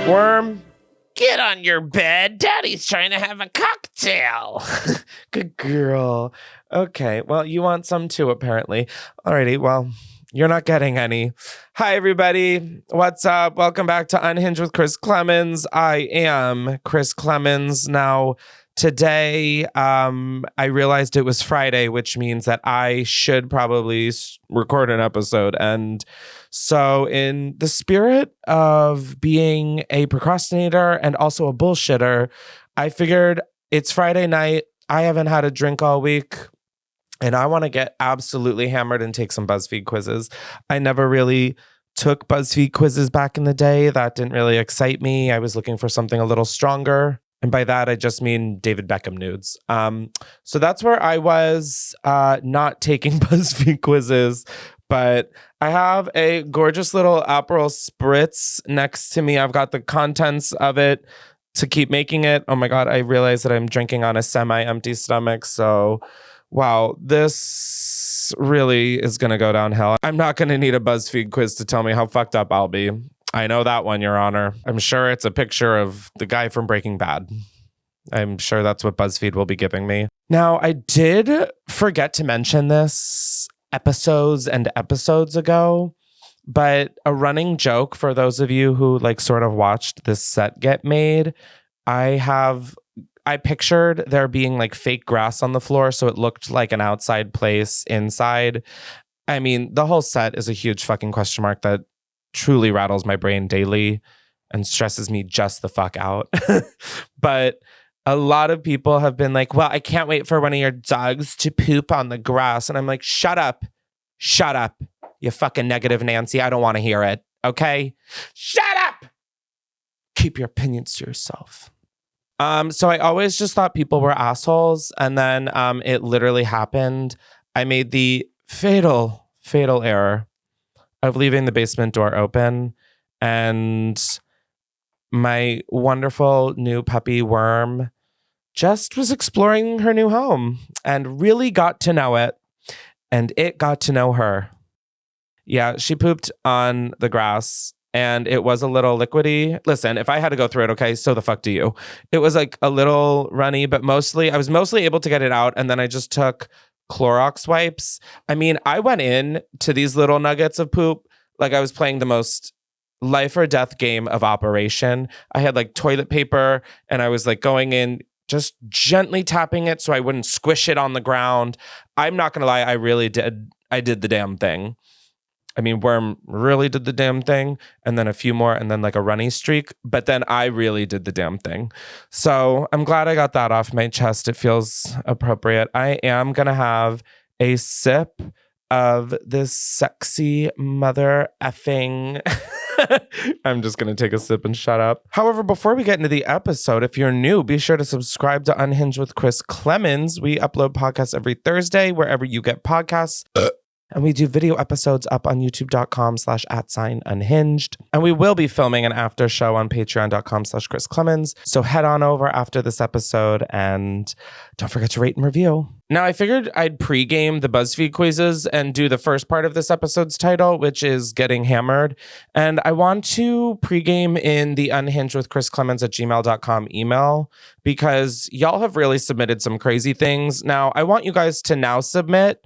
Worm, get on your bed. Daddy's trying to have a cocktail. Good girl. Okay, well, you want some too, apparently. Alrighty, well, you're not getting any. Hi, everybody. What's up? Welcome back to Unhinged with Chris Klemens. I am Chris Klemens. Now, today, I realized it was Friday, which means that I should probably record an episode. And so in the spirit of being a procrastinator and also a bullshitter, I figured it's Friday night. I haven't had a drink all week. And I want to get absolutely hammered and take some Buzzfeed quizzes. I never really took Buzzfeed quizzes back in the day. That didn't really excite me. I was looking for something a little stronger. And by that, I just mean David Beckham nudes. So that's where I was not taking Buzzfeed quizzes. But I have a gorgeous little Aperol Spritz next to me. I've got the contents of it to keep making it. Oh my God, I realize that I'm drinking on a semi-empty stomach. So... wow, this really is going to go downhill. I'm not going to need a BuzzFeed quiz to tell me how fucked up I'll be. I know that one, Your Honor. I'm sure it's a picture of the guy from Breaking Bad. I'm sure that's what BuzzFeed will be giving me. Now, I did forget to mention this episodes and episodes ago, but a running joke for those of you who sort of watched this set get made, I pictured there being fake grass on the floor, so it looked like an outside place inside. I mean, the whole set is a huge fucking question mark that truly rattles my brain daily and stresses me just the fuck out. But a lot of people have been like, well, I can't wait for one of your dogs to poop on the grass. And I'm like, shut up, you fucking negative Nancy. I don't want to hear it, okay? Shut up! Keep your opinions to yourself. So I always just thought people were assholes. And then it literally happened. I made the fatal error of leaving the basement door open. And my wonderful new puppy Worm just was exploring her new home and really got to know it. And it got to know her. Yeah, she pooped on the grass. And it was a little liquidy. Listen, if I had to go through it, okay, so the fuck do you. It was a little runny, but I was mostly able to get it out. And then I just took Clorox wipes. I mean, I went in to these little nuggets of poop like I was playing the most life or death game of Operation. I had toilet paper and I was going in, just gently tapping it so I wouldn't squish it on the ground. I'm not going to lie, I did the damn thing. I mean, Worm really did the damn thing, and then a few more, and then a runny streak. But then I really did the damn thing. So I'm glad I got that off my chest. It feels appropriate. I am going to have a sip of this sexy mother effing... I'm just going to take a sip and shut up. However, before we get into the episode, if you're new, be sure to subscribe to Unhinged with Chris Klemens. We upload podcasts every Thursday, wherever you get podcasts. And we do video episodes up on youtube.com/@unhinged. And we will be filming an after show on patreon.com/Chris Klemens. So head on over after this episode and don't forget to rate and review. Now, I figured I'd pregame the BuzzFeed quizzes and do the first part of this episode's title, which is Getting Hammered. And I want to pregame in the unhinged with Chris Klemens @gmail.com email because y'all have really submitted some crazy things. Now, I want you guys to now submit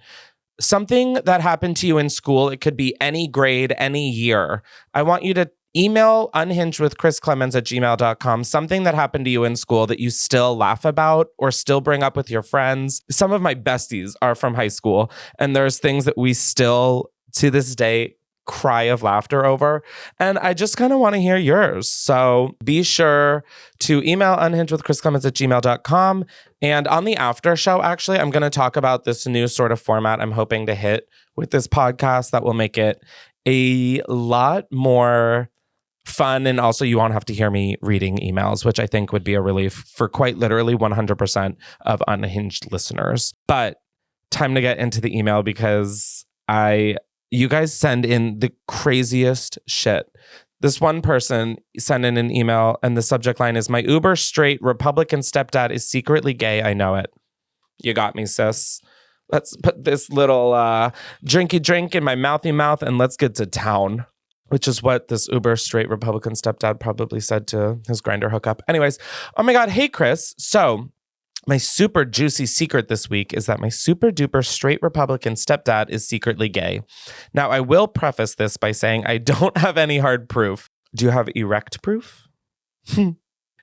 something that happened to you in school. It could be any grade, any year. I want you to email unhingedwithchrisklemens @gmail.com something that happened to you in school that you still laugh about or still bring up with your friends. Some of my besties are from high school, and there's things that we still, to this day, cry of laughter over. And I just kind of want to hear yours. So be sure to email unhingedwithchrisklemens @gmail.com. And on the after show, actually, I'm going to talk about this new sort of format I'm hoping to hit with this podcast that will make it a lot more fun. And also you won't have to hear me reading emails, which I think would be a relief for quite literally 100% of Unhinged listeners. But time to get into the email because you guys send in the craziest shit. This one person sent in an email and the subject line is, "My uber straight Republican stepdad is secretly gay. I know it." You got me, sis. Let's put this little drinky drink in my mouthy mouth and let's get to town. which is what this uber straight Republican stepdad probably said to his Grindr hookup. Anyways, oh my God. Hey, Chris. So my super juicy secret this week is that my super duper straight Republican stepdad is secretly gay. Now, I will preface this by saying I don't have any hard proof. Do you have erect proof?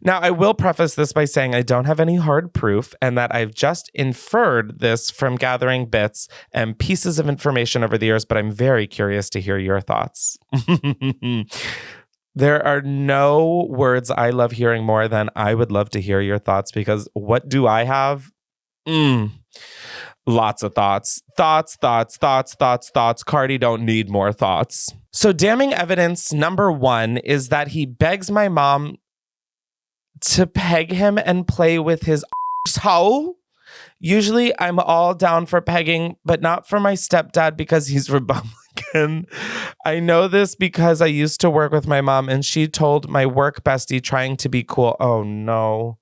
Now, I will preface this by saying I don't have any hard proof and that I've just inferred this from gathering bits and pieces of information over the years, but I'm very curious to hear your thoughts. There are no words I love hearing more than I would love to hear your thoughts, because what do I have? Lots of thoughts. Thoughts. Cardi don't need more thoughts. So damning evidence number 1 is that he begs my mom to peg him and play with his hoe. Usually I'm all down for pegging, but not for my stepdad because he's Republican. I know this because I used to work with my mom and she told my work bestie trying to be cool. Oh no.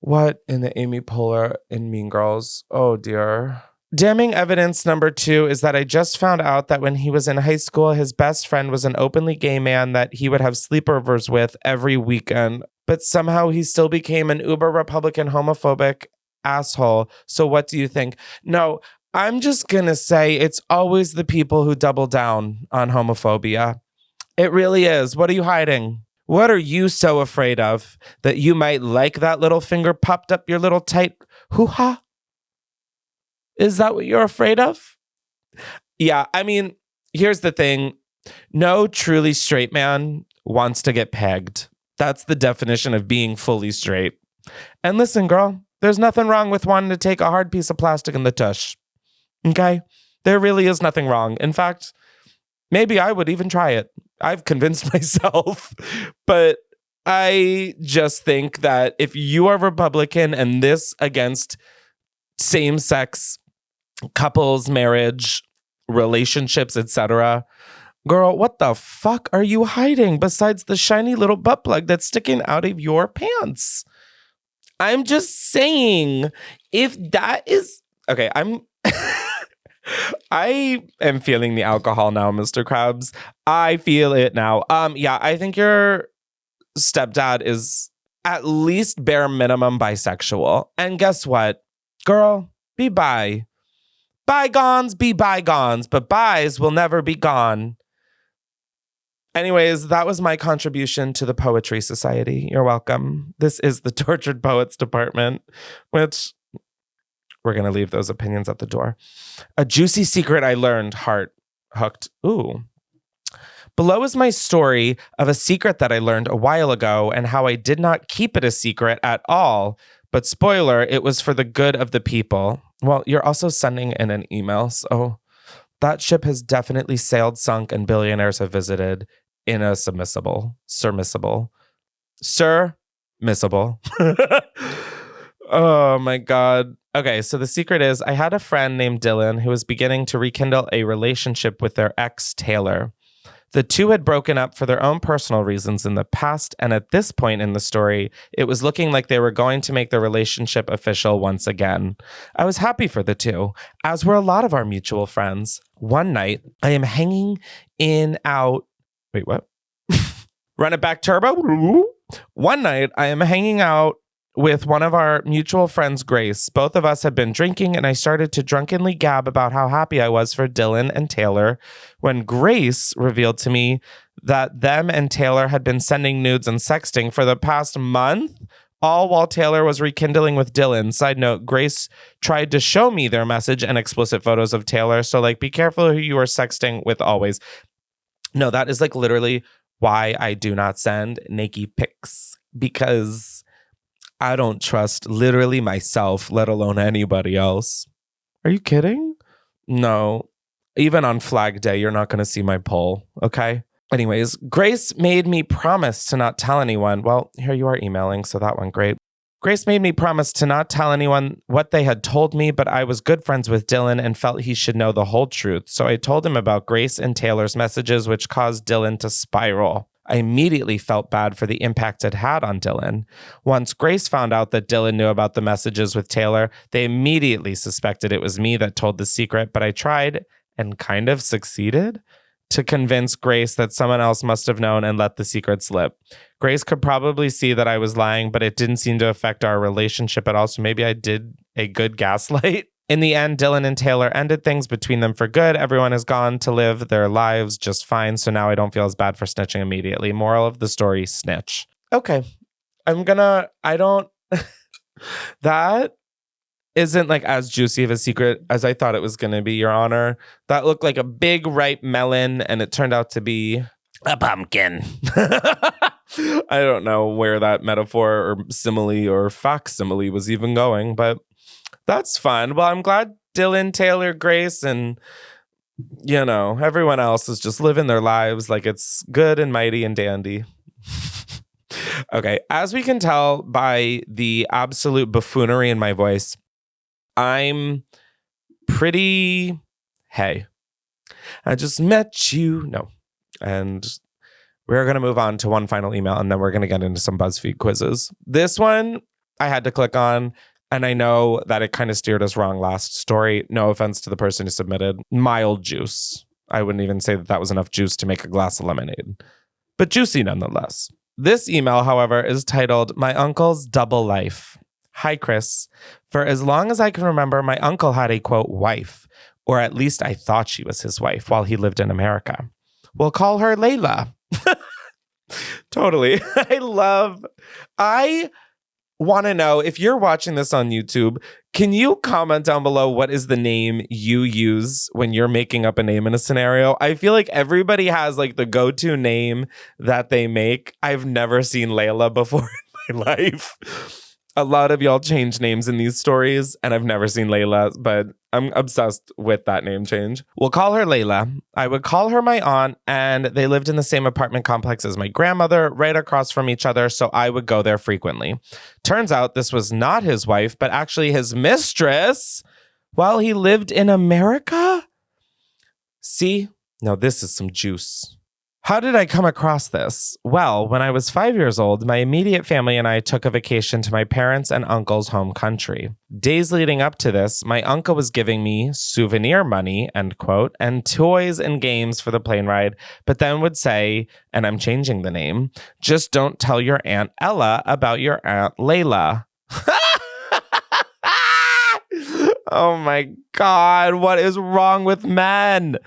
What in the Amy Poehler in Mean Girls? Oh dear. Damning evidence number 2 is that I just found out that when he was in high school, his best friend was an openly gay man that he would have sleepovers with every weekend. But somehow he still became an uber Republican homophobic asshole. So what do you think? No, I'm just going to say it's always the people who double down on homophobia. It really is. What are you hiding? What are you so afraid of that you might like that little finger popped up your little tight hoo-ha? Is that what you're afraid of? Yeah, I mean, here's the thing. No truly straight man wants to get pegged. That's the definition of being fully straight. And listen, girl, there's nothing wrong with wanting to take a hard piece of plastic in the tush. Okay? There really is nothing wrong. In fact, maybe I would even try it. I've convinced myself. But I just think that if you are Republican and this against same-sex couples, marriage, relationships, etc., girl, what the fuck are you hiding besides the shiny little butt plug that's sticking out of your pants? I'm just saying, if that is... Okay, I am feeling the alcohol now, Mr. Krabs. I feel it now. Yeah, I think your stepdad is at least bare minimum bisexual. And guess what? Girl, be bi. Bygones be bygones, but bis will never be gone. Anyways, that was my contribution to the Poetry Society. You're welcome. This is the Tortured Poets Department, which we're going to leave those opinions at the door. A juicy secret I learned, heart hooked. Ooh. Below is my story of a secret that I learned a while ago and how I did not keep it a secret at all. But spoiler, it was for the good of the people. Well, you're also sending in an email, so that ship has definitely sailed, sunk, and billionaires have visited in a submissible. Oh my God. Okay, so the secret is I had a friend named Dylan who was beginning to rekindle a relationship with their ex, Taylor. The two had broken up for their own personal reasons in the past, and at this point in the story, it was looking like they were going to make the relationship official once again. I was happy for the two, as were a lot of our mutual friends. One night, I am hanging out... Wait, what? Run it back, turbo. One night, I am hanging out with one of our mutual friends, Grace. Both of us had been drinking, and I started to drunkenly gab about how happy I was for Dylan and Taylor when Grace revealed to me that them and Taylor had been sending nudes and sexting for the past month, all while Taylor was rekindling with Dylan. Side note, Grace tried to show me their message and explicit photos of Taylor, so be careful who you are sexting with always. No, that is literally why I do not send naked pics, because I don't trust literally myself, let alone anybody else. Are you kidding? No. Even on Flag Day, you're not going to see my pole, okay? Anyways, Grace made me promise to not tell anyone. Well, here you are emailing, so that went great. Grace made me promise to not tell anyone what they had told me, but I was good friends with Dylan and felt he should know the whole truth. So I told him about Grace and Taylor's messages, which caused Dylan to spiral. I immediately felt bad for the impact it had on Dylan. Once Grace found out that Dylan knew about the messages with Taylor, they immediately suspected it was me that told the secret, but I tried and kind of succeeded to convince Grace that someone else must have known and let the secret slip. Grace could probably see that I was lying, but it didn't seem to affect our relationship at all, so maybe I did a good gaslight. In the end, Dylan and Taylor ended things between them for good. Everyone has gone to live their lives just fine, so now I don't feel as bad for snitching immediately. Moral of the story, snitch. Okay. That isn't like as juicy of a secret as I thought it was going to be, Your Honor. That looked like a big ripe melon, and it turned out to be a pumpkin. I don't know where that metaphor or simile or facsimile was even going, but that's fun. Well, I'm glad Dylan, Taylor, Grace, and, you know, everyone else is just living their lives like it's good and mighty and dandy. Okay, as we can tell by the absolute buffoonery in my voice, I'm pretty, hey, I just met you. No. And we're going to move on to one final email, and then we're going to get into some BuzzFeed quizzes. This one I had to click on, and I know that it kind of steered us wrong last story. No offense to the person who submitted. Mild juice. I wouldn't even say that was enough juice to make a glass of lemonade, but juicy nonetheless. This email, however, is titled, My Uncle's Double Life. Hi, Chris. For as long as I can remember, my uncle had a, quote, wife, or at least I thought she was his wife while he lived in America. We'll call her Layla. Totally. I want to know, if you're watching this on YouTube, can you comment down below what is the name you use when you're making up a name in a scenario? I feel like everybody has like the go-to name that they make. I've never seen Layla before in my life. A lot of y'all change names in these stories, and I've never seen Layla, but I'm obsessed with that name change. We'll call her Layla. I would call her my aunt, and they lived in the same apartment complex as my grandmother, right across from each other, so I would go there frequently. Turns out this was not his wife, but actually his mistress while he lived in America? See? Now this is some juice. How did I come across this? Well, when I was 5 years old, my immediate family and I took a vacation to my parents' and uncle's home country. Days leading up to this, my uncle was giving me souvenir money, end quote, and toys and games for the plane ride, but then would say, and I'm changing the name, just don't tell your Aunt Ella about your Aunt Layla. Oh my God, what is wrong with men?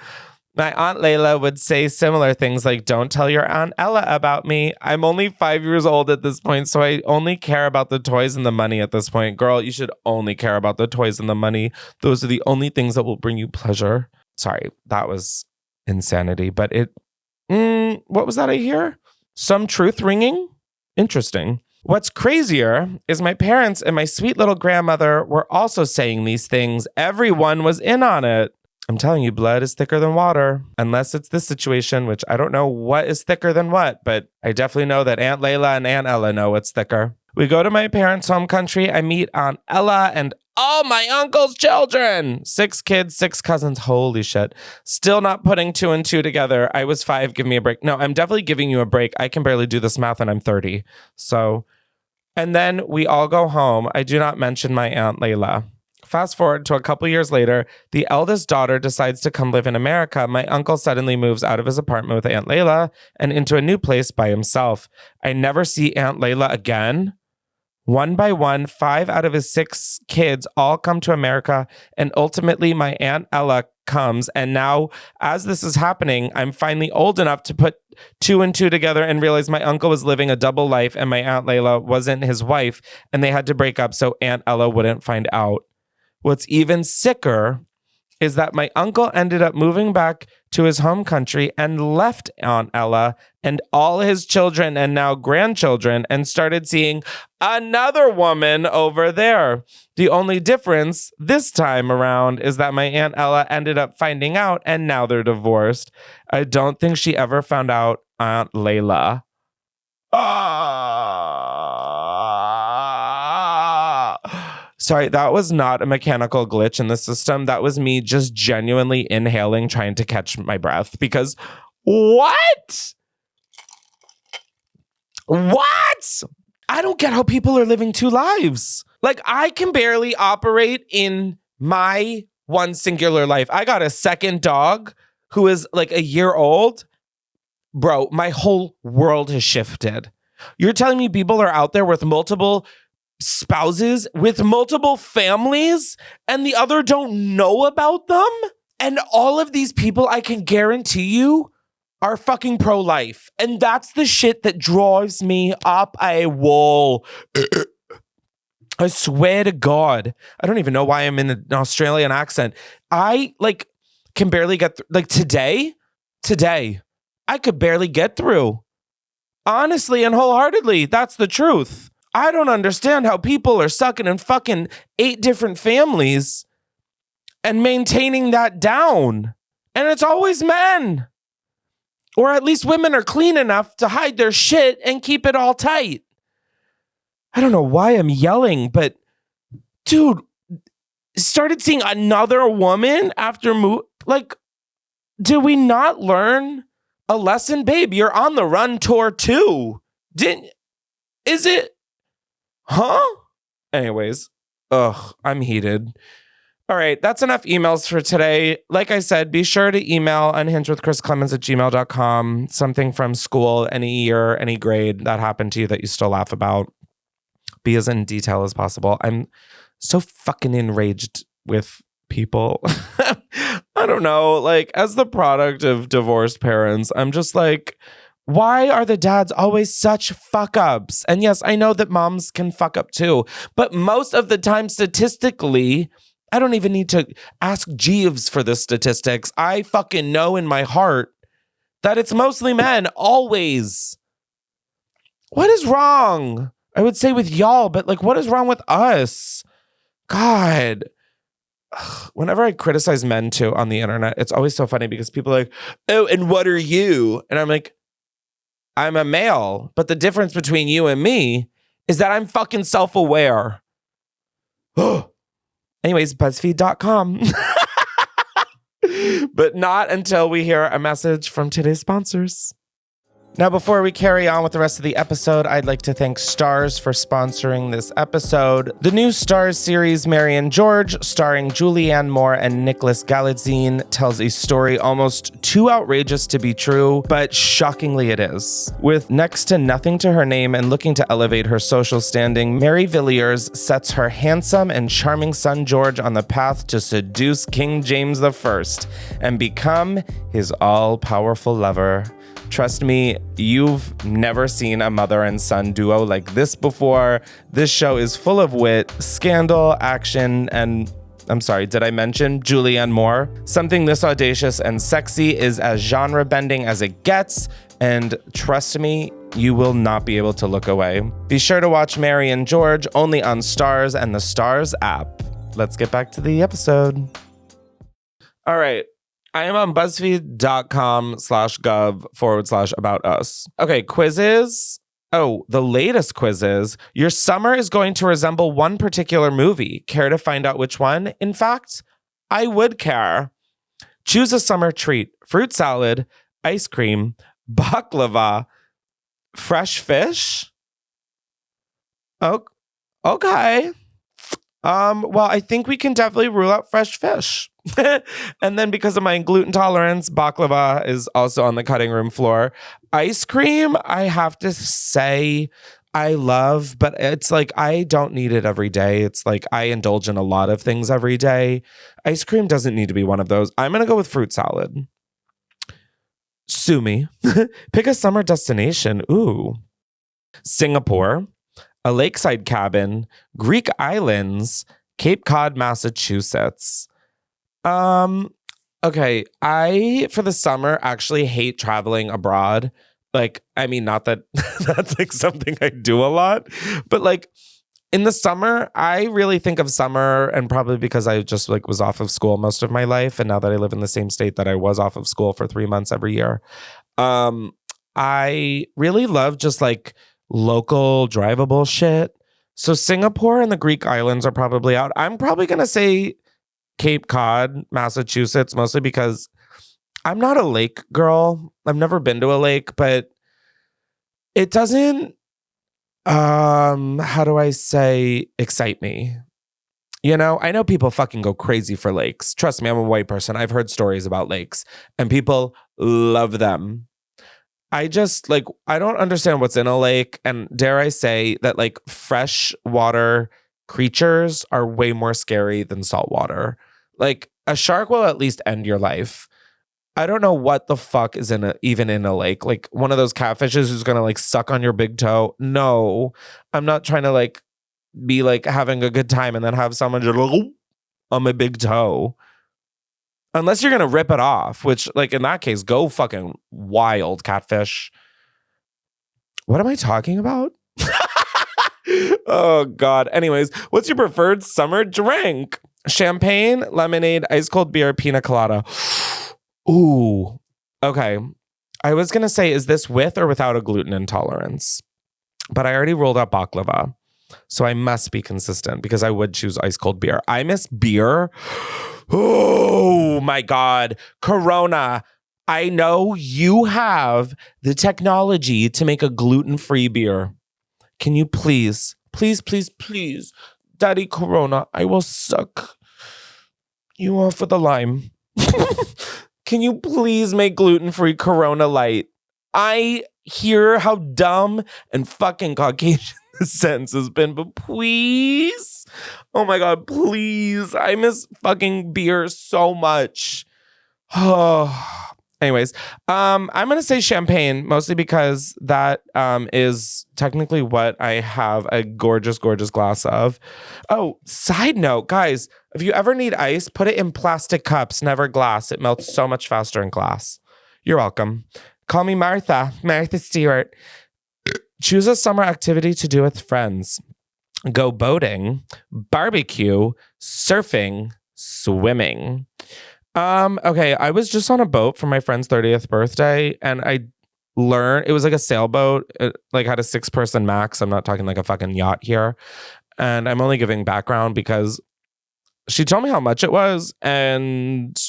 My Aunt Layla would say similar things like, don't tell your Aunt Ella about me. I'm only 5 years old at this point, so I only care about the toys and the money at this point. Girl, you should only care about the toys and the money. Those are the only things that will bring you pleasure. Sorry, that was insanity. But what was that I hear? Some truth ringing? Interesting. What's crazier is my parents and my sweet little grandmother were also saying these things. Everyone was in on it. I'm telling you, blood is thicker than water, unless it's this situation, which I don't know what is thicker than what, but I definitely know that Aunt Layla and Aunt Ella know what's thicker. We go to my parents' home country. I meet Aunt Ella and all my uncle's children. 6 kids, 6 cousins. Holy shit. Still not putting 2 and 2 together. I was 5. Give me a break. No, I'm definitely giving you a break. I can barely do this math and I'm 30. So, and then we all go home. I do not mention my Aunt Layla. Fast forward to a couple years later, the eldest daughter decides to come live in America. My uncle suddenly moves out of his apartment with Aunt Layla and into a new place by himself. I never see Aunt Layla again. One by one, 5 out of his 6 kids all come to America, and ultimately my Aunt Ella comes. And now, as this is happening, I'm finally old enough to put 2 and 2 together and realize my uncle was living a double life and my Aunt Layla wasn't his wife, and they had to break up so Aunt Ella wouldn't find out. What's even sicker is that my uncle ended up moving back to his home country and left Aunt Ella and all his children and now grandchildren and started seeing another woman over there. The only difference this time around is that my Aunt Ella ended up finding out and now they're divorced. I don't think she ever found out Aunt Layla. Sorry, that was not a mechanical glitch in the system. That was me just genuinely inhaling, trying to catch my breath. Because what? What? I don't get how people are living 2 lives. Like, I can barely operate in my one singular life. I got a second dog who is like a year old, bro, my whole world has shifted. You're telling me people are out there with multiple spouses, with multiple families, and the other don't know about them? And all of these people, I can guarantee you, are fucking pro-life. And that's the shit that drives me up a wall. I swear to God. I don't even know why I'm in an Australian accent. I can barely get today, I could barely get through. Honestly and wholeheartedly, that's the truth. I don't understand how people are sucking in fucking 8 different families and maintaining that down. And it's always men. Or at least women are clean enough to hide their shit and keep it all tight. I don't know why I'm yelling, but dude, started seeing another woman after did we not learn a lesson? Babe, you're on the run tour too. Is it? Huh? Anyways, I'm heated. All right, that's enough emails for today. Like I said, be sure to email unhingedwithchrisklemens@gmail.com. Something from school, any year, any grade that happened to you that you still laugh about. Be as in detail as possible. I'm so fucking enraged with people. I don't know, like as the product of divorced parents, I'm just like, why are the dads always such fuck ups? And yes, I know that moms can fuck up too, but most of the time, statistically, I don't even need to ask Jeeves for the statistics. I fucking know in my heart that it's mostly men, always. What is wrong? I would say with y'all, but like, what is wrong with us? God. Whenever I criticize men too on the internet, it's always so funny because people are like, oh, and what are you? And I'm like, I'm a male, but the difference between you and me is that I'm fucking self-aware. Anyways, Buzzfeed.com. But not until we hear a message from today's sponsors. Now, before we carry on with the rest of the episode, I'd like to thank STARZ for sponsoring this episode. The new STARZ series, Mary and George, starring Julianne Moore and Nicholas Galitzine, tells a story almost too outrageous to be true, but shockingly it is. With next to nothing to her name and looking to elevate her social standing, Mary Villiers sets her handsome and charming son George on the path to seduce King James I and become his all-powerful lover. Trust me, you've never seen a mother and son duo like this before. This show is full of wit, scandal, action, and I'm sorry, did I mention Julianne Moore? Something this audacious and sexy is as genre-bending as it gets, and trust me, you will not be able to look away. Be sure to watch Mary and George only on STARZ and the STARZ app. Let's get back to the episode. All right. I am on BuzzFeed.com/gov/about us. Okay, quizzes. Oh, the latest quizzes. Your summer is going to resemble one particular movie. Care to find out which one? In fact, I would care. Choose a summer treat. Fruit salad, ice cream, baklava, fresh fish. Oh, okay. Well, I think we can definitely rule out fresh fish. And then because of my gluten tolerance, baklava is also on the cutting room floor. Ice cream, I have to say I love, but it's like I don't need it every day. It's like I indulge in a lot of things every day. Ice cream doesn't need to be one of those. I'm going to go with fruit salad. Sue me. Pick a summer destination. Ooh. Singapore, a lakeside cabin, Greek islands, Cape Cod, Massachusetts. Okay, I, for the summer, actually hate traveling abroad. Like, I mean, not that that's like something I do a lot, but like in the summer, I really think of summer, and probably because I just like was off of school most of my life. And now that I live in the same state that I was off of school for 3 months every year, I really love just like local drivable shit. So Singapore and the Greek islands are probably out. I'm probably going to say Cape Cod, Massachusetts, mostly because I'm not a lake girl. I've never been to a lake, but it doesn't, how do I say, excite me. You know, I know people fucking go crazy for lakes. Trust me, I'm a white person. I've heard stories about lakes and people love them. I just like, I don't understand what's in a lake. And dare I say that like freshwater creatures are way more scary than saltwater. Like a shark will at least end your life. I don't know what the fuck is even in a lake. Like one of those catfishes who's gonna like suck on your big toe. No, I'm not trying to like be like having a good time and then have someone just on my big toe. Unless you're gonna rip it off, which like in that case, go fucking wild, catfish. What am I talking about? Oh God. Anyways, what's your preferred summer drink? Champagne, lemonade, ice cold beer, pina colada. Ooh. Okay. I was gonna say, is this with or without a gluten intolerance? But I already rolled out baklava. So I must be consistent because I would choose ice cold beer. I miss beer. Oh my God. Corona. I know you have the technology to make a gluten-free beer. Can you please, Daddy Corona, I will suck you off with a lime. Can you please make gluten-free Corona Light? I hear how dumb and fucking Caucasian this sentence has been, but please. Oh my God, please. I miss fucking beer so much. Oh. Anyways, I'm gonna say champagne, mostly because that is technically what I have a gorgeous, gorgeous glass of. Oh, side note, guys, if you ever need ice, put it in plastic cups, never glass. It melts so much faster in glass. You're welcome. Call me Martha Stewart. Choose a summer activity to do with friends. Go boating, barbecue, surfing, swimming. Okay, I was just on a boat for my friend's 30th birthday and I learned it was like a sailboat. It like had a 6-person max. I'm not talking like a fucking yacht here. And I'm only giving background because she told me how much it was and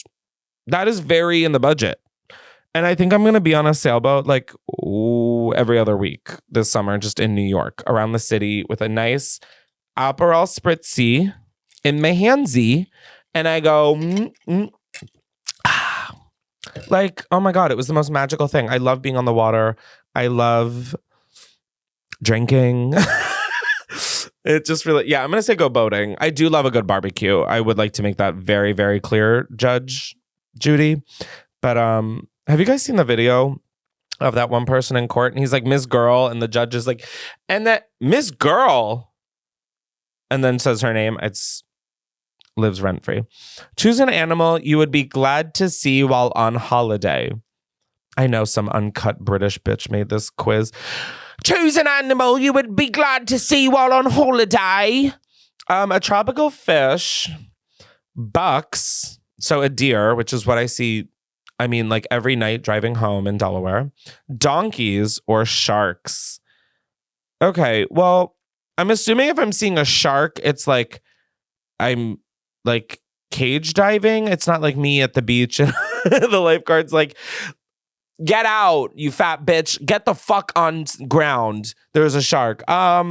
that is very in the budget. And I think I'm going to be on a sailboat like every other week this summer, just in New York, around the city with a nice Aperol Spritzy in my handsy. And I go, like, oh my God, it was the most magical thing. I love being on the water. I love drinking. It just really, yeah, I'm going to say go boating. I do love a good barbecue. I would like to make that very, very clear, Judge Judy. But have you guys seen the video of that one person in court? And he's like, Miss Girl. And the judge is like, and that Miss Girl. And then says her name. It's lives rent-free. Choose an animal you would be glad to see while on holiday. I know some uncut British bitch made this quiz. Choose an animal you would be glad to see while on holiday. A tropical fish, bucks, so a deer, which is what I see, I mean, like every night driving home in Delaware, donkeys, or sharks. Okay, well, I'm assuming if I'm seeing a shark, it's like I'm like cage diving. It's not like me at the beach and the lifeguard's like, get out, you fat bitch. Get the fuck on ground. There's a shark. I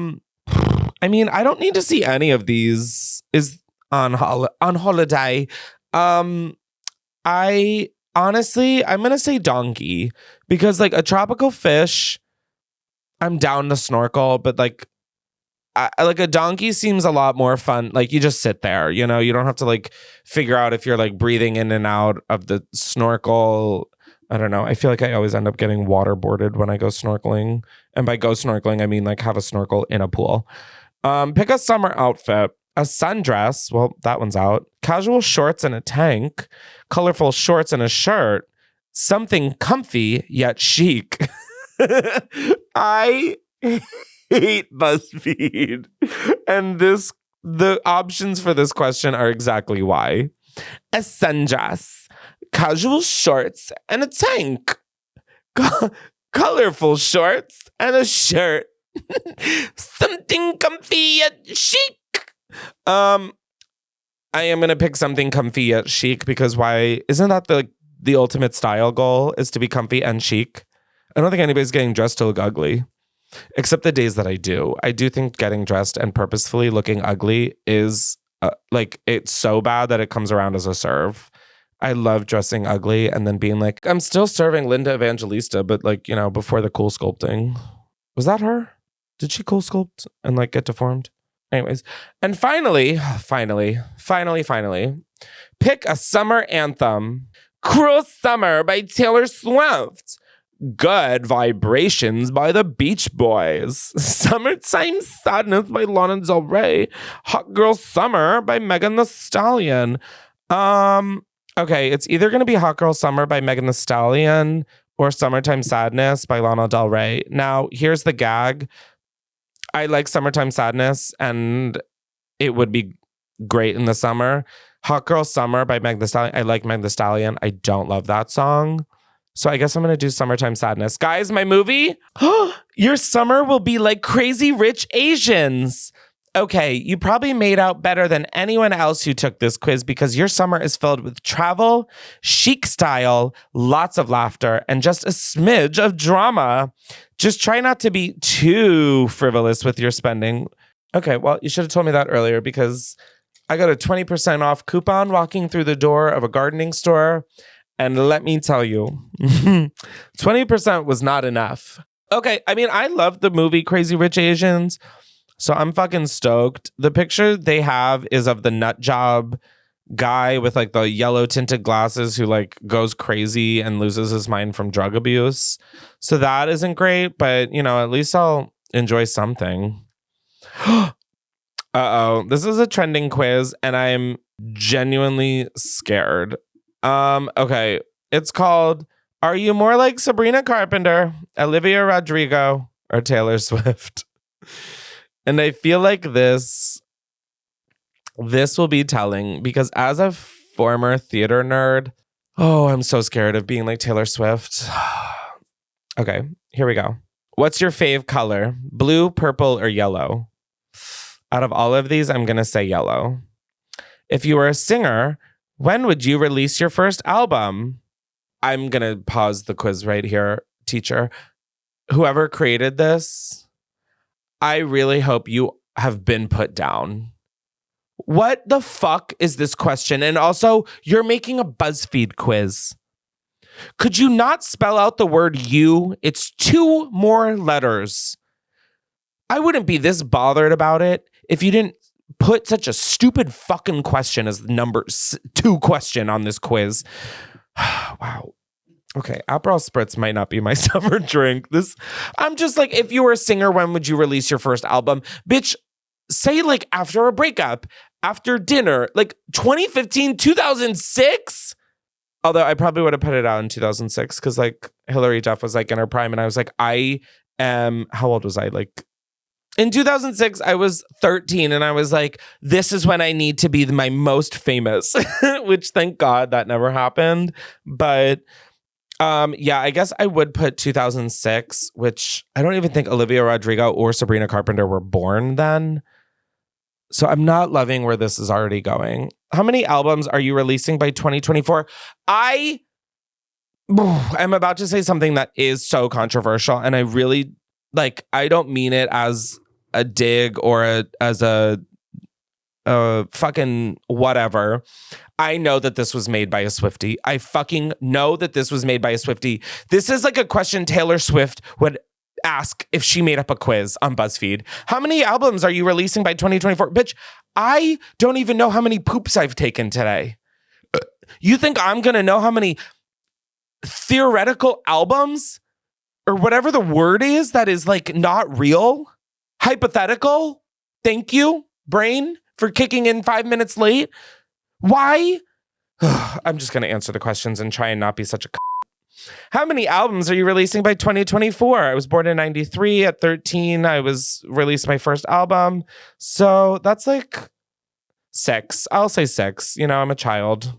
mean, I don't need to see any of these is on holiday. I honestly, I'm going to say donkey because like a tropical fish, I'm down to snorkel, but like like a donkey seems a lot more fun. Like you just sit there, you know, you don't have to like figure out if you're like breathing in and out of the snorkel. I don't know. I feel like I always end up getting waterboarded when I go snorkeling. And by go snorkeling, I mean like have a snorkel in a pool. Pick a summer outfit. A sundress. Well, that one's out. Casual shorts and a tank. Colorful shorts and a shirt. Something comfy yet chic. I hate BuzzFeed. And the options for this question are exactly why. A sundress, casual shorts, and a tank. Colorful shorts and a shirt. Something comfy yet chic. I am gonna pick something comfy yet chic because why isn't that the ultimate style goal is to be comfy and chic? I don't think anybody's getting dressed to look ugly. Except the days that I do. I do think getting dressed and purposefully looking ugly is like it's so bad that it comes around as a serve. I love dressing ugly and then being like, I'm still serving Linda Evangelista, but like, you know, before the cool sculpting. Was that her? Did she cool sculpt and like get deformed? Anyways. And finally, pick a summer anthem. Cruel Summer by Taylor Swift. Good Vibrations by the Beach Boys. Summertime Sadness by Lana Del Rey. Hot Girl Summer by Megan Thee Stallion. Okay, it's either going to be Hot Girl Summer by Megan Thee Stallion or Summertime Sadness by Lana Del Rey. Now, here's the gag. I like Summertime Sadness, and it would be great in the summer. Hot Girl Summer by Megan Thee Stallion. I like Megan Thee Stallion. I don't love that song. So I guess I'm going to do Summertime Sadness. Guys, my movie? Your summer will be like Crazy Rich Asians. Okay, you probably made out better than anyone else who took this quiz because your summer is filled with travel, chic style, lots of laughter, and just a smidge of drama. Just try not to be too frivolous with your spending. Okay, well, you should have told me that earlier because I got a 20% off coupon walking through the door of a gardening store. And let me tell you, 20% was not enough. Okay, I mean, I love the movie Crazy Rich Asians. So I'm fucking stoked. The picture they have is of the nut job guy with like the yellow tinted glasses who like goes crazy and loses his mind from drug abuse. So that isn't great, but you know, at least I'll enjoy something. Uh-oh. This is a trending quiz and I'm genuinely scared. Okay. It's called Are You More Like Sabrina Carpenter, Olivia Rodrigo, or Taylor Swift? And I feel like this will be telling because as a former theater nerd, I'm so scared of being like Taylor Swift. Okay, here we go. What's your fave color? Blue, purple, or yellow? Out of all of these, I'm going to say yellow. If you were a singer, when would you release your first album? I'm going to pause the quiz right here, teacher. Whoever created this, I really hope you have been put down. What the fuck is this question? And also, you're making a Buzzfeed quiz. Could you not spell out the word you? It's 2 more letters. I wouldn't be this bothered about it if you didn't put such a stupid fucking question as the number 2 question on this quiz. Wow. Okay, Aperol Spritz might not be my summer drink. I'm just like, if you were a singer, when would you release your first album? Bitch, say like after a breakup, after dinner, like 2015, 2006? Although I probably would have put it out in 2006 because like Hillary Duff was like in her prime and I was like, how old was I? Like in 2006, I was 13 and I was like, this is when I need to be my most famous, which thank God that never happened. But yeah, I guess I would put 2006, which I don't even think Olivia Rodrigo or Sabrina Carpenter were born then. So I'm not loving where this is already going. How many albums are you releasing by 2024? I'm about to say something that is so controversial, and I really I don't mean it as a dig or as a fucking whatever. I know that this was made by a Swiftie. I fucking know that this was made by a Swiftie. This is like a question Taylor Swift would ask if she made up a quiz on BuzzFeed. How many albums are you releasing by 2024? Bitch, I don't even know how many poops I've taken today. You think I'm going to know how many theoretical albums or whatever the word is that is like not real? Hypothetical? Thank you, brain, for kicking in 5 minutes late. Why? I'm just going to answer the questions and try and not be such a How many albums are you releasing by 2024? I was born in 93. At 13, I released my first album. So that's like 6. I'll say 6. You know, I'm a child.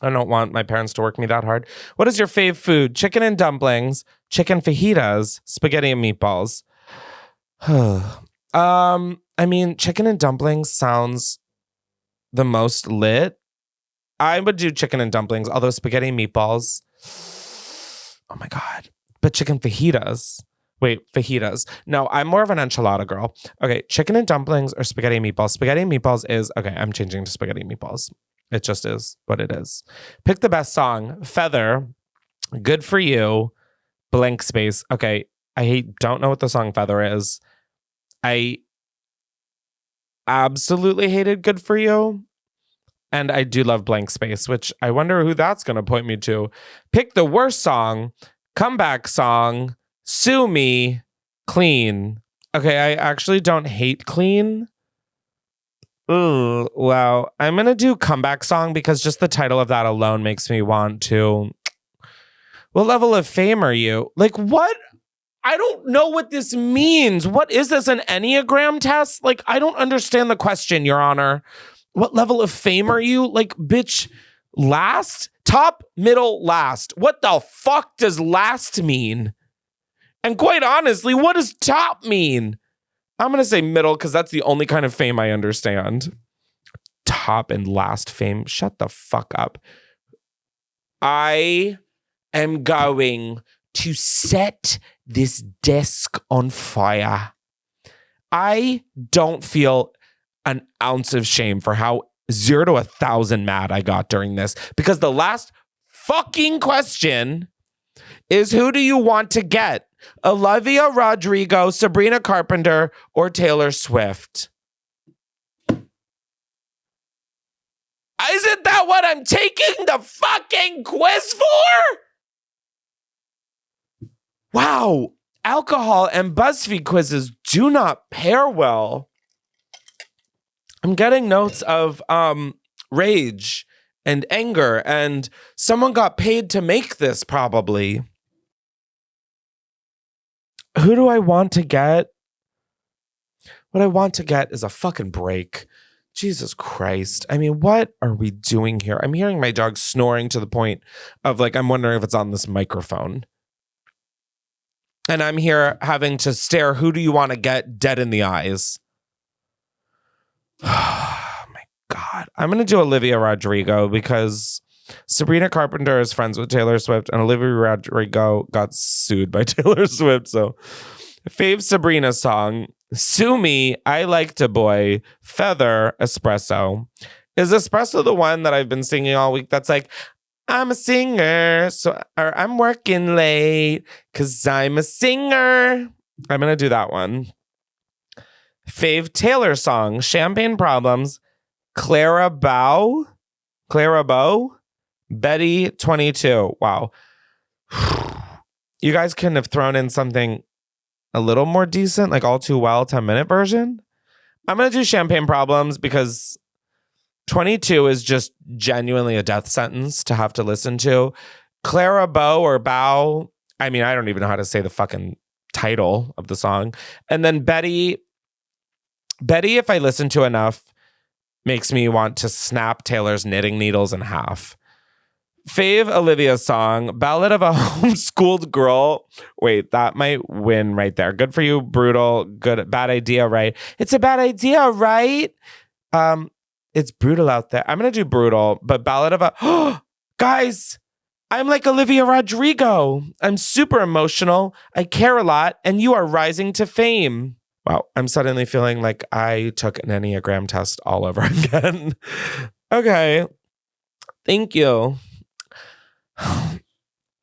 I don't want my parents to work me that hard. What is your fave food? Chicken and dumplings, chicken fajitas, spaghetti and meatballs. I mean, chicken and dumplings sounds the most lit. I would do chicken and dumplings, although spaghetti and meatballs. Oh my God. But chicken fajitas. Wait, fajitas. No, I'm more of an enchilada girl. Okay, chicken and dumplings or spaghetti and meatballs. Spaghetti and meatballs is, okay, I'm changing to spaghetti and meatballs. It just is what it is. Pick the best song. Feather, Good For You, blank space. Okay, don't know what the song Feather is. I absolutely hated Good For You. And I do love blank space, which I wonder who that's going to point me to. Pick the worst song, comeback song, Sue Me, Clean. Okay, I actually don't hate Clean. Ooh, wow. I'm going to do comeback song because just the title of that alone makes me want to. What level of fame are you? Like, what? I don't know what this means. What is this, an Enneagram test? Like, I don't understand the question, Your Honor. What level of fame are you? Like, bitch, last? Top, middle, last. What the fuck does last mean? And quite honestly, what does top mean? I'm going to say middle because that's the only kind of fame I understand. Top and last fame. Shut the fuck up. I am going to set this desk on fire. I don't feel an ounce of shame for how 0 to 1,000 mad I got during this, because the last fucking question is, who do you want to get? Olivia Rodrigo, Sabrina Carpenter, or Taylor Swift? Isn't that what I'm taking the fucking quiz for? Wow, alcohol and Buzzfeed quizzes do not pair well. I'm getting notes of rage and anger, and someone got paid to make this, probably. Who do I want to get? What I want to get is a fucking break. Jesus Christ. I mean, what are we doing here? I'm hearing my dog snoring to the point of, like, I'm wondering if it's on this microphone. And I'm here having to stare, who do you want to get, dead in the eyes? Oh my God. I'm going to do Olivia Rodrigo because Sabrina Carpenter is friends with Taylor Swift and Olivia Rodrigo got sued by Taylor Swift. So fave Sabrina song, Sue Me, I Liked a Boy, Feather, Espresso. Is Espresso the one that I've been singing all week that's like, I'm a singer, or I'm working late because I'm a singer? I'm going to do that one. Fave Taylor song, Champagne Problems, Clara Bow, Betty 22. Wow. You guys couldn't have thrown in something a little more decent, like All Too Well 10-minute version? I'm going to do Champagne Problems because 22 is just genuinely a death sentence to have to listen to. Clara Bow or Bow, I mean, I don't even know how to say the fucking title of the song. And then Betty, if I listen to enough, makes me want to snap Taylor's knitting needles in half. Fave Olivia song, Ballad of a Homeschooled Girl. Wait, that might win right there. Good For You, brutal. Good, bad idea, right? It's a bad idea, right? It's brutal out there. I'm going to do brutal, but Ballad of a... Guys, I'm like Olivia Rodrigo. I'm super emotional. I care a lot, and you are rising to fame. Wow, I'm suddenly feeling like I took an Enneagram test all over again. Okay. Thank you.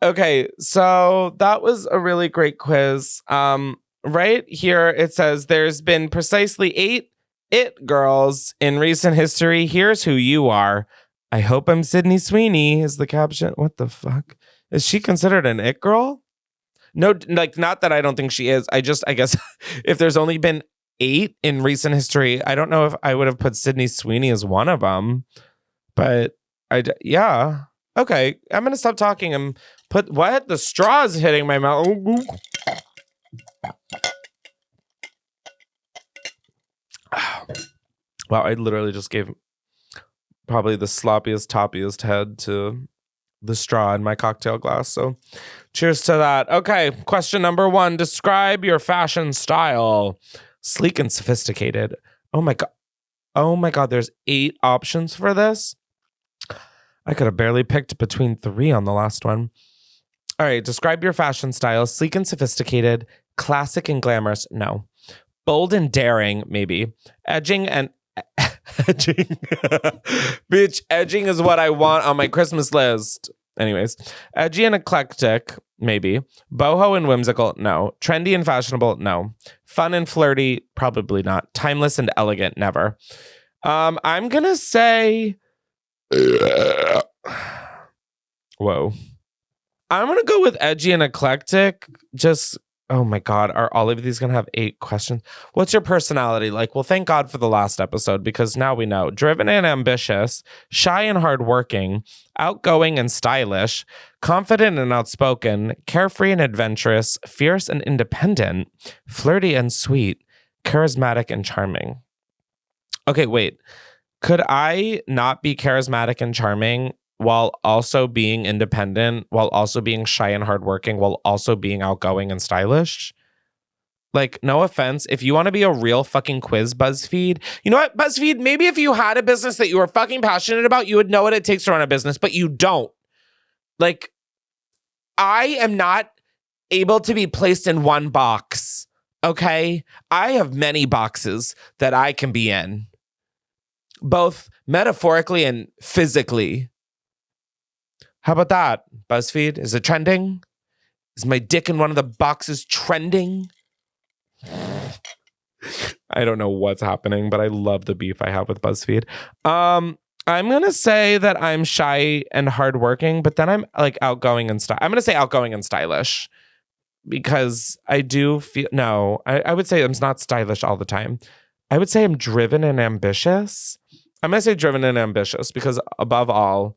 Okay, so that was a really great quiz. Right here it says there's been precisely 8 it girls in recent history. Here's who you are. I hope I'm Sydney Sweeney is the caption. What the fuck? Is she considered an it girl? No, like, not that I don't think she is. I guess if there's only been 8 in recent history, I don't know if I would have put Sydney Sweeney as one of them. But yeah. Okay, I'm going to stop talking and put, what? The straw is hitting my mouth. Wow, I literally just gave probably the sloppiest, toppiest head to the straw in my cocktail glass. So cheers to that. Okay, question number 1. Describe your fashion style. Sleek and sophisticated. Oh my God. Oh my God, there's 8 options for this. I could have barely picked between 3 on the last one. All right, describe your fashion style. Sleek and sophisticated. Classic and glamorous, no. Bold and daring, maybe. Edging and edging. Bitch, edging is what I want on my Christmas list. Anyways, edgy and eclectic, maybe. Boho and whimsical, no. Trendy and fashionable, no. Fun and flirty, probably not. Timeless and elegant, never. I'm gonna say whoa. I'm gonna go with edgy and eclectic. Just oh my God, are all of these going to have 8 questions? What's your personality like? Well, thank God for the last episode because now we know. Driven and ambitious, shy and hardworking, outgoing and stylish, confident and outspoken, carefree and adventurous, fierce and independent, flirty and sweet, charismatic and charming. Okay, wait. Could I not be charismatic and charming while also being independent, while also being shy and hardworking, while also being outgoing and stylish? Like, no offense. If you want to be a real fucking quiz, BuzzFeed, you know what, BuzzFeed, maybe if you had a business that you were fucking passionate about, you would know what it takes to run a business, but you don't. Like, I am not able to be placed in one box, okay? I have many boxes that I can be in, both metaphorically and physically. How about that, BuzzFeed? Is it trending? Is my dick in one of the boxes trending? I don't know what's happening, but I love the beef I have with BuzzFeed. I'm going to say that I'm shy and hardworking, but then I'm like outgoing and I'm going to say outgoing and stylish because I do feel, no, I would say I'm not stylish all the time. I would say I'm driven and ambitious. I'm going to say driven and ambitious because above all,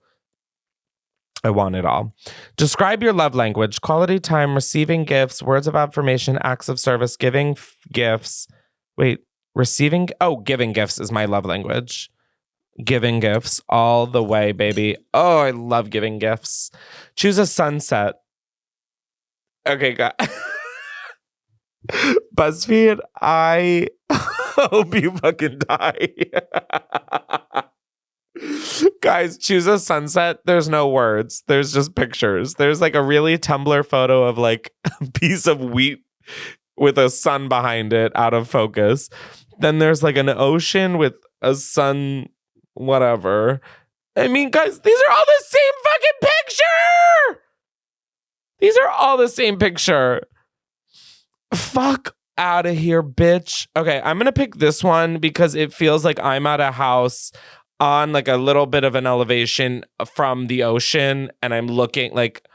I want it all. Describe your love language: quality time, receiving gifts, words of affirmation, acts of service, giving gifts. Wait, giving gifts is my love language. Giving gifts all the way, baby. Oh, I love giving gifts. Choose a sunset. Okay, God. BuzzFeed, I hope you fucking die. Guys, choose a sunset. There's no words. There's just pictures. There's like a really Tumblr photo of like a piece of wheat with a sun behind it out of focus. Then there's like an ocean with a sun, whatever. I mean, guys, these are all the same fucking picture. These are all the same picture. Fuck out of here, bitch. Okay, I'm going to pick this one because it feels like I'm at a house on like a little bit of an elevation from the ocean, and I'm looking like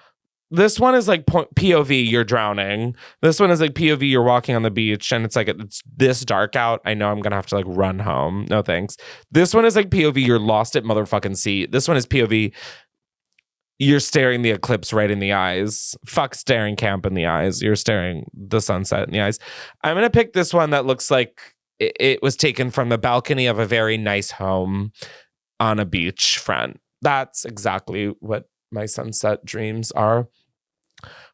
this one is like POV, you're drowning. This one is like POV, you're walking on the beach, and it's like it's this dark out. I know I'm gonna have to like run home. No thanks. This one is like POV, you're lost at motherfucking sea. This one is POV, you're staring the eclipse right in the eyes. Fuck staring camp in the eyes. You're staring the sunset in the eyes. I'm gonna pick this one that looks like it was taken from the balcony of a very nice home on a beach front. That's exactly what my sunset dreams are.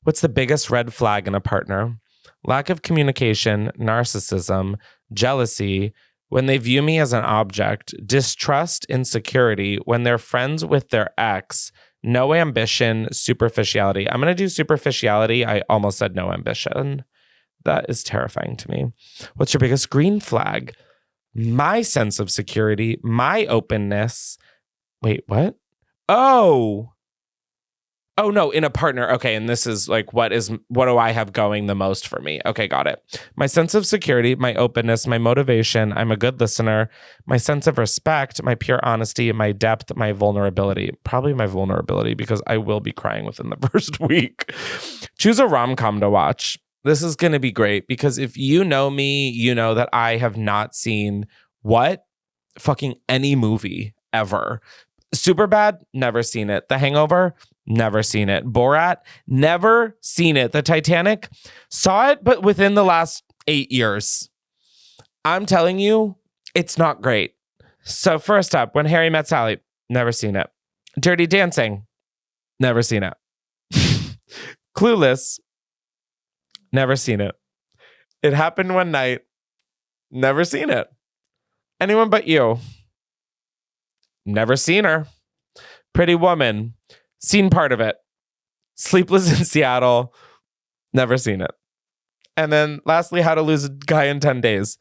What's the biggest red flag in a partner? Lack of communication, narcissism, jealousy, when they view me as an object, distrust, insecurity, when they're friends with their ex, no ambition, superficiality. I'm going to do superficiality. I almost said no ambition. That is terrifying to me. What's your biggest green flag? My sense of security, my openness. Wait, what? Oh no, in a partner. Okay, and this is like what do I have going the most for me? Okay, got it. My sense of security, my openness, my motivation, I'm a good listener, my sense of respect, my pure honesty, my depth, my vulnerability. Probably my vulnerability because I will be crying within the first week. Choose a rom-com to watch. This is going to be great because if you know me, you know that I have not seen fucking any movie ever. Superbad, never seen it. The Hangover, never seen it. Borat, never seen it. The Titanic, saw it, but within the last 8 years. I'm telling you, it's not great. So first up, When Harry Met Sally, never seen it. Dirty Dancing, never seen it. Clueless, never seen it. It Happened One Night, never seen it. Anyone But You, never seen her. Pretty Woman, seen part of it. Sleepless in Seattle, never seen it. And then lastly, How to Lose a Guy in 10 Days.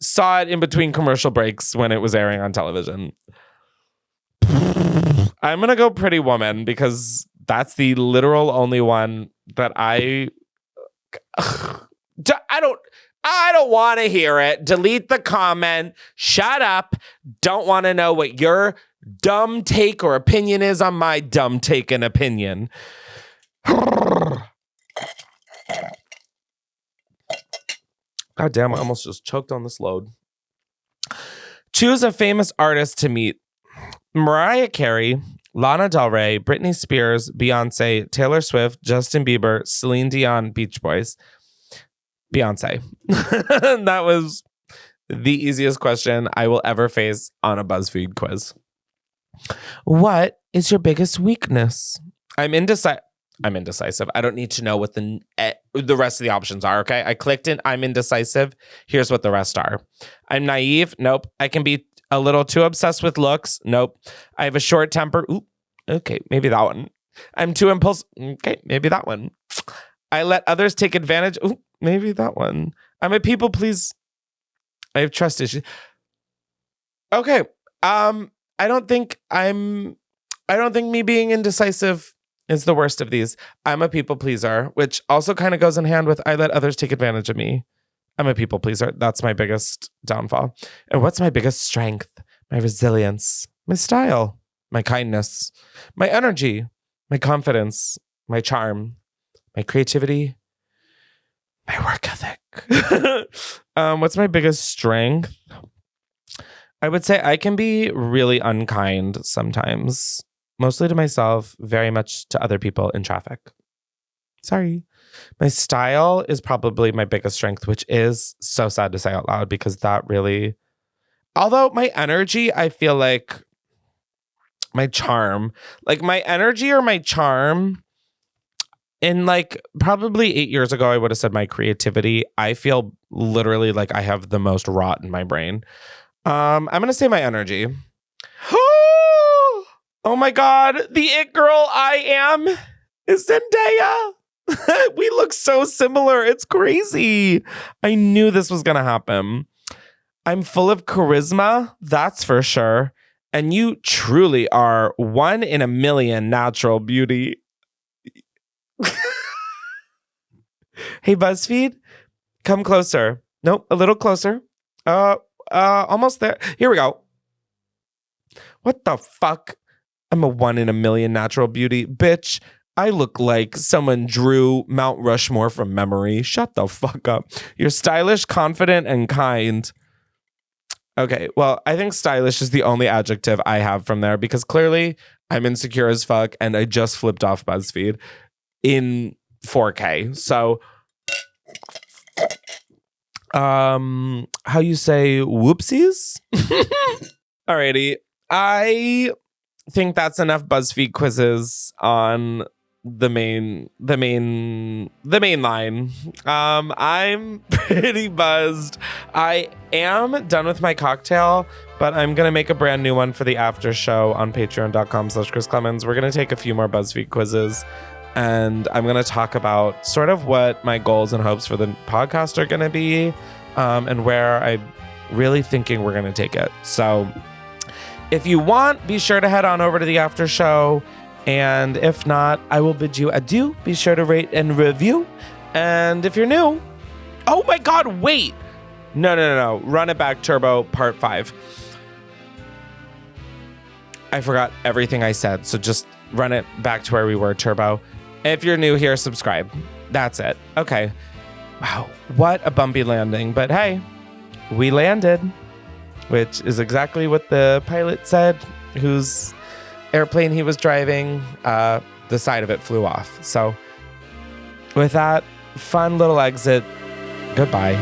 Saw it in between commercial breaks when it was airing on television. I'm going to go Pretty Woman because that's the literal only one that I don't want to hear it. Delete the comment. Shut up. Don't want to know what your dumb take or opinion is on my dumb take and opinion. God damn, I almost just choked on this load. Choose a famous artist to meet. Mariah Carey, Lana Del Rey, Britney Spears, Beyonce, Taylor Swift, Justin Bieber, Celine Dion, Beach Boys. Beyonce. That was the easiest question I will ever face on a BuzzFeed quiz. What is your biggest weakness? I'm indecisive. I don't need to know what the rest of the options are, okay? I clicked in I'm indecisive. Here's what the rest are. I'm naive. Nope. I can be a little too obsessed with looks. Nope. I have a short temper. Ooh, okay, maybe that one. I'm too impulsive. Okay, maybe that one. I let others take advantage. Ooh, maybe that one. I'm a people please. I have trust issues. Okay. I don't think me being indecisive is the worst of these. I'm a people pleaser, which also kind of goes in hand with I let others take advantage of me. I'm a people pleaser. That's my biggest downfall. And what's my biggest strength? My resilience, my style, my kindness, my energy, my confidence, my charm, my creativity, my work ethic. What's my biggest strength? I would say I can be really unkind sometimes, mostly to myself, very much to other people in traffic. Sorry. My style is probably my biggest strength, which is so sad to say out loud because that really, although my energy, I feel like my charm, like my energy or my charm, in like probably 8 years ago, I would have said my creativity. I feel literally like I have the most rot in my brain. I'm going to say my energy. Oh my God. The it girl I am is Zendaya. We look so similar. It's crazy. I knew this was going to happen. I'm full of charisma. That's for sure. And you truly are 1 in a million natural beauty. Hey, BuzzFeed, come closer. Nope, a little closer. Almost there. Here we go. What the fuck? I'm a 1 in a million natural beauty. Bitch, I look like someone drew Mount Rushmore from memory. Shut the fuck up. You're stylish, confident, and kind. Okay, well, I think stylish is the only adjective I have from there because clearly I'm insecure as fuck and I just flipped off BuzzFeed in 4K. So, how you say whoopsies? Alrighty. I think that's enough BuzzFeed quizzes on the main line. I'm pretty buzzed. I am done with my cocktail, but I'm gonna make a brand new one for the after show on patreon.com/Chris Klemens. We're gonna take a few more BuzzFeed quizzes and I'm gonna talk about sort of what my goals and hopes for the podcast are gonna be, and where I'm really thinking we're gonna take it. So if you want, be sure to head on over to the after show. And if not, I will bid you adieu. Be sure to rate and review. And if you're new, oh my God, wait. No. Run it back, Turbo, part 5. I forgot everything I said. So just run it back to where we were, Turbo. If you're new here, subscribe. That's it. Okay. Wow. What a bumpy landing. But hey, we landed. Which is exactly what the pilot said, whose airplane he was driving, the side of it flew off. So with that fun little exit, goodbye.